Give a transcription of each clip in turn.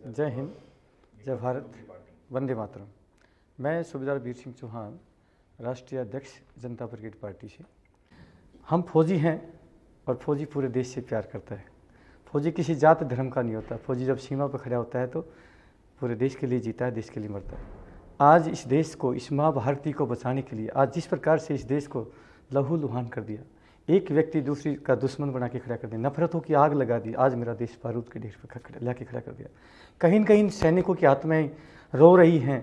जय हिंद, जय भारत, वंदे मातरम। मैं सूबेदार वीर सिंह चौहान, राष्ट्रीय अध्यक्ष जनता ब्रिगेड पार्टी से। हम फौजी हैं और फौजी पूरे देश से प्यार करता है। फौजी किसी जात धर्म का नहीं होता। फौजी जब सीमा पर खड़ा होता है तो पूरे देश के लिए जीता है, देश के लिए मरता है। आज इस देश को, इस माँ भारती को बचाने के लिए आज जिस प्रकार से इस देश को लहूलुहान कर दिया, एक व्यक्ति दूसरी का दुश्मन बना के खड़ा कर दिया, नफरतों की आग लगा दी, आज मेरा देश बारूद के ढेर पर ला के खड़ा कर दिया। कहीं न कहीं सैनिकों की आत्माएं रो रही हैं,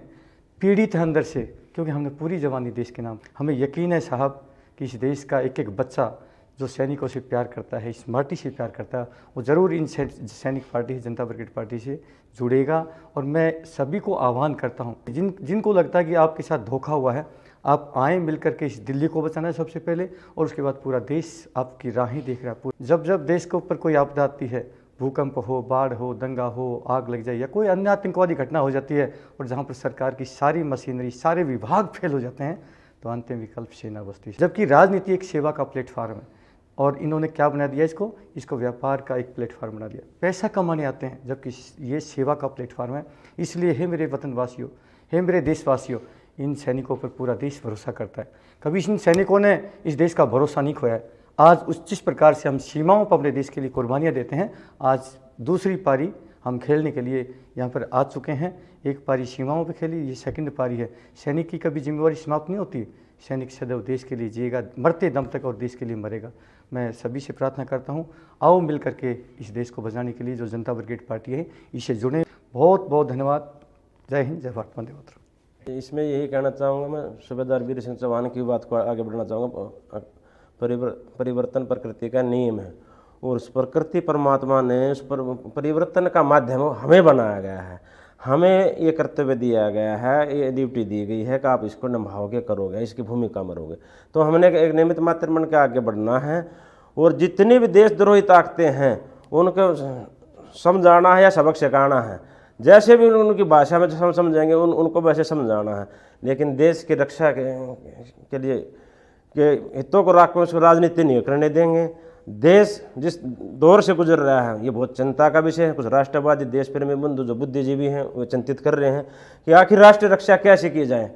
पीड़ित हैं अंदर से, क्योंकि हमने पूरी जवानी देश के नाम। हमें यकीन है साहब कि इस देश का एक एक बच्चा जो सैनिकों से प्यार करता है, इस माटी से प्यार करता है, वो ज़रूर इन सैनिक पार्टी, जनता ब्रिगेड पार्टी से जुड़ेगा। और मैं सभी को आह्वान करता हूँ, जिनको लगता है कि आपके साथ धोखा हुआ है, आप आएँ मिल करके इस दिल्ली को बचाना है सबसे पहले, और उसके बाद पूरा देश आपकी राहें देख रहा है। जब जब देश के ऊपर कोई आपदा आती है, भूकंप हो, बाढ़ हो, दंगा हो, आग लग जाए या कोई अन्य आतंकवादी घटना हो जाती है, और जहाँ पर सरकार की सारी मशीनरी, सारे विभाग फेल हो जाते हैं, तो अंतिम विकल्प सेना बचती है। जबकि राजनीति एक सेवा का प्लेटफार्म है, और इन्होंने क्या बना दिया इसको व्यापार का एक प्लेटफार्म बना दिया। पैसा कमाने आते हैं, जबकि ये सेवा का प्लेटफार्म है। इसलिए हे मेरे वतनवासियों, हे मेरे देशवासियों, इन सैनिकों पर पूरा देश भरोसा करता है। कभी इन सैनिकों ने इस देश का भरोसा नहीं खोया है। आज उस जिस प्रकार से हम सीमाओं पर अपने देश के लिए कुर्बानियाँ देते हैं, आज दूसरी पारी हम खेलने के लिए यहाँ पर आ चुके हैं। एक पारी सीमाओं पर खेली, ये सेकंड पारी है। सैनिक की कभी जिम्मेवारी समाप्त नहीं होती। सैनिक सदैव देश के लिए जिएगा, मरते दम तक, और देश के लिए मरेगा। मैं सभी से प्रार्थना करता हूँ, आओ मिल करके इस देश को बचाने के लिए जो जनता ब्रिगेड पार्टी है, इससे जुड़े। बहुत बहुत धन्यवाद। जय हिंद, जय भारत, वंदे मातरम। इसमें यही कहना चाहूँगा, मैं सूबेदार वीर सिंह चौहान की बात को आगे बढ़ाना चाहूँगा। परिवर्तन प्रकृति का नियम है, और उस प्रकृति परमात्मा ने उस पर परिवर्तन का माध्यम हमें बनाया गया है। हमें ये कर्तव्य दिया गया है, ये ड्यूटी दी गई है कि आप इसको निभाओगे, करोगे, इसकी भूमिका मरोगे। तो हमने एक निमित्त मात्र बन के आगे बढ़ना है, और जितनी भी देशद्रोही ताकतें हैं उनको समझाना है या सबक सिखाना है। जैसे भी उनकी भाषा में समझेंगे उनको वैसे समझाना है। लेकिन देश की रक्षा के लिए के हितों को राख उसको राजनीति नहीं करने देंगे। देश जिस दौर से गुजर रहा है, ये बहुत चिंता का विषय है। कुछ राष्ट्रवादी देश प्रेमी बंधु जो बुद्धिजीवी हैं वो चिंतित कर रहे हैं कि आखिर राष्ट्रीय रक्षा कैसे की जाए।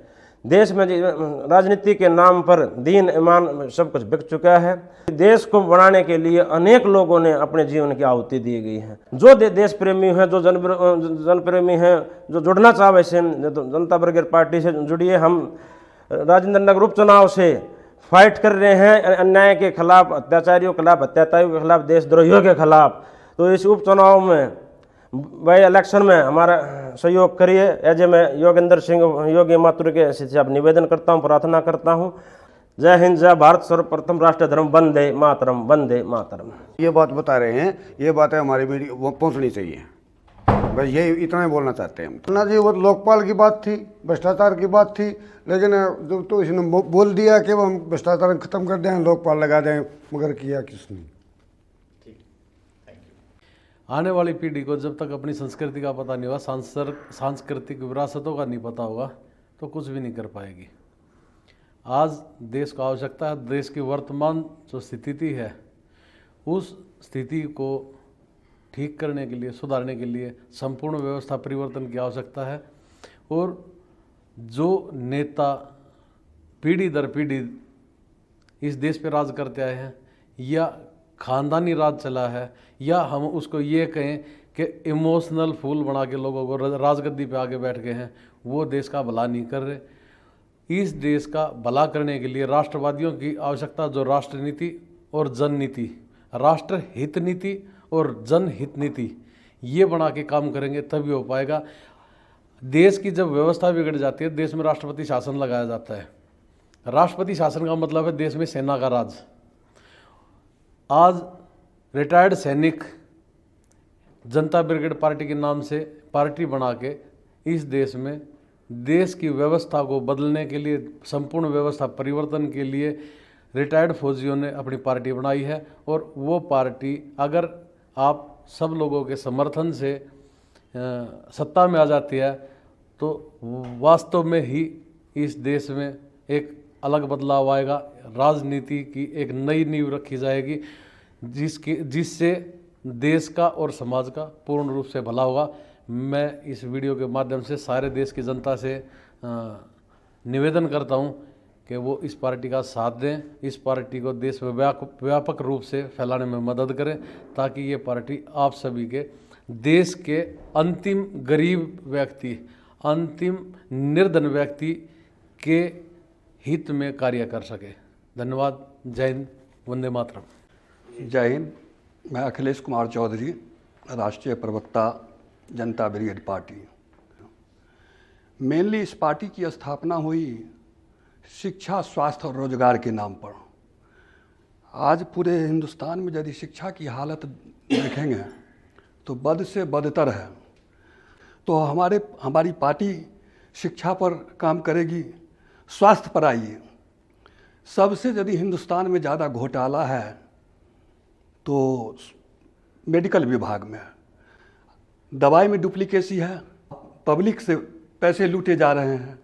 देश में राजनीति के नाम पर दीन ईमान सब कुछ बिक चुका है। देश को बनाने के लिए अनेक लोगों ने अपने जीवन की आहुति दी गई है। जो देश प्रेमी हैं, जो जन प्रेमी हैं, जो जुड़ना चाहे से जनता ब्रिगेड पार्टी से जुड़िए। हम राजेंद्र नगर उपचुनाव से फाइट कर रहे हैं, अन्याय के खिलाफ, अत्याचारियों के खिलाफ, अत्याचारियों के खिलाफ, देशद्रोहियों के खिलाफ। तो इस उपचुनाव में, बाई इलेक्शन में हमारा सहयोग करिए। ऐसे मैं योगेंद्र सिंह योगी मातुर के से आप निवेदन करता हूँ, प्रार्थना करता हूँ। जय हिंद, जय भारत, सर्वप्रथम राष्ट्रीय धर्म वंदे मातरम, वंदे मातरम। ये बात बता रहे हैं, ये बातें हमारी मीडिया वो पहुँचनी चाहिए। बस यही इतना ही बोलना चाहते हैं हम। ना जी, वो लोकपाल की बात थी, भ्रष्टाचार की बात थी, लेकिन जब तो इसने बोल दिया कि वो हम भ्रष्टाचार खत्म कर दें, लोकपाल लगा दें, मगर किया किसने। आने वाली पीढ़ी को जब तक अपनी संस्कृति का पता नहीं होगा, सांस्कृतिक विरासतों का नहीं पता होगा, तो कुछ भी नहीं कर पाएगी। आज देश को आवश्यकता है, देश की वर्तमान जो स्थिति है, उस स्थिति को ठीक करने के लिए, सुधारने के लिए संपूर्ण व्यवस्था परिवर्तन की आवश्यकता है। और जो नेता पीढ़ी दर पीढ़ी इस देश पे राज करते आए हैं, या खानदानी राज चला है, या हम उसको ये कहें कि इमोशनल फूल बना के लोगों को राजगद्दी पे आगे बैठ गए हैं, वो देश का भला नहीं कर रहे। इस देश का भला करने के लिए राष्ट्रवादियों की आवश्यकता, जो राष्ट्र नीति और जन नीति, राष्ट्र हित नीति और जनहित नीति, ये बना के काम करेंगे तभी हो पाएगा। देश की जब व्यवस्था बिगड़ जाती है, देश में राष्ट्रपति शासन लगाया जाता है। राष्ट्रपति शासन का मतलब है देश में सेना का राज। आज रिटायर्ड सैनिक जनता ब्रिगेड पार्टी के नाम से पार्टी बना के इस देश में देश की व्यवस्था को बदलने के लिए, संपूर्ण व्यवस्था परिवर्तन के लिए रिटायर्ड फौजियों ने अपनी पार्टी बनाई है। और वो पार्टी अगर आप सब लोगों के समर्थन से सत्ता में आ जाती है, तो वास्तव में ही इस देश में एक अलग बदलाव आएगा। राजनीति की एक नई नींव रखी जाएगी, जिससे देश का और समाज का पूर्ण रूप से भला होगा। मैं इस वीडियो के माध्यम से सारे देश की जनता से निवेदन करता हूं कि वो इस पार्टी का साथ दें, इस पार्टी को देश में व्यापक रूप से फैलाने में मदद करें, ताकि ये पार्टी आप सभी के देश के अंतिम गरीब व्यक्ति, अंतिम निर्धन व्यक्ति के हित में कार्य कर सके। धन्यवाद। जय हिंद। वंदे मातरम। जय हिंद। मैं अखिलेश कुमार चौधरी, राष्ट्रीय प्रवक्ता जनता ब्रिगेड पार्टी। मेनली इस पार्टी की स्थापना हुई शिक्षा, स्वास्थ्य और रोजगार के नाम पर। आज पूरे हिंदुस्तान में यदि शिक्षा की हालत देखेंगे तो बद से बदतर है। तो हमारी पार्टी शिक्षा पर काम करेगी, स्वास्थ्य पर आइए। सबसे यदि हिंदुस्तान में ज़्यादा घोटाला है तो मेडिकल विभाग में है। दवाई में डुप्लीकेसी है, पब्लिक से पैसे लूटे जा रहे हैं,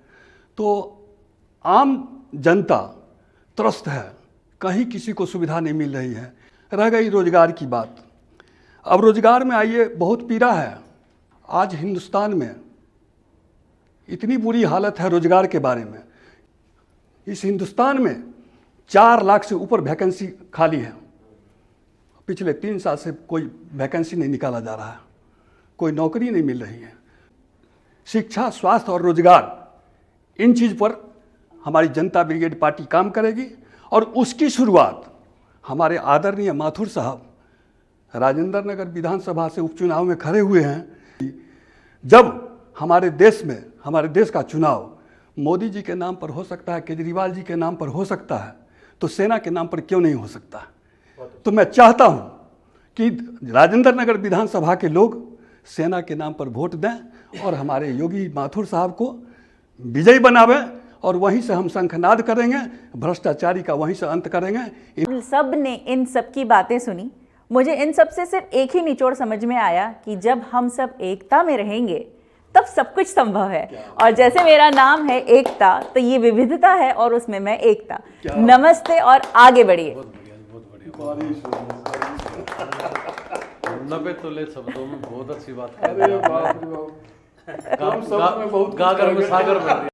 तो आम जनता त्रस्त है, कहीं किसी को सुविधा नहीं मिल रही है। रह गई रोजगार की बात। अब रोजगार में आइए, बहुत पीड़ा है। आज हिंदुस्तान में इतनी बुरी हालत है रोजगार के बारे में। इस हिंदुस्तान में 4 लाख से ऊपर वैकेंसी खाली है। पिछले 3 साल से कोई वैकेंसी नहीं निकाला जा रहा है, कोई नौकरी नहीं मिल रही है। शिक्षा, स्वास्थ्य और रोजगार, इन चीज़ पर हमारी जनता ब्रिगेड पार्टी काम करेगी। और उसकी शुरुआत हमारे आदरणीय माथुर साहब राजेंद्र नगर विधानसभा से उपचुनाव में खड़े हुए हैं। जब हमारे देश का चुनाव मोदी जी के नाम पर हो सकता है, केजरीवाल जी के नाम पर हो सकता है, तो सेना के नाम पर क्यों नहीं हो सकता? तो मैं चाहता हूं कि राजेंद्र नगर विधानसभा के लोग सेना के नाम पर वोट दें और हमारे योगी माथुर साहब को विजयी बनावे, और वहीं से हम शंखनाद करेंगे, भ्रष्टाचारी का वहीं से अंत करेंगे। सब ने इन सब की बातें सुनी। मुझे इन सब से सिर्फ एक ही निचोड़ समझ में आया कि जब हम सब एकता में रहेंगे तब सब कुछ संभव है। और जैसे मेरा नाम है एकता, तो ये विविधता है और उसमें मैं एकता। नमस्ते और आगे बढ़िए। 90 तोले शब्दों में बहुत अच्छी बात कर दी आपने। गागर में सागर में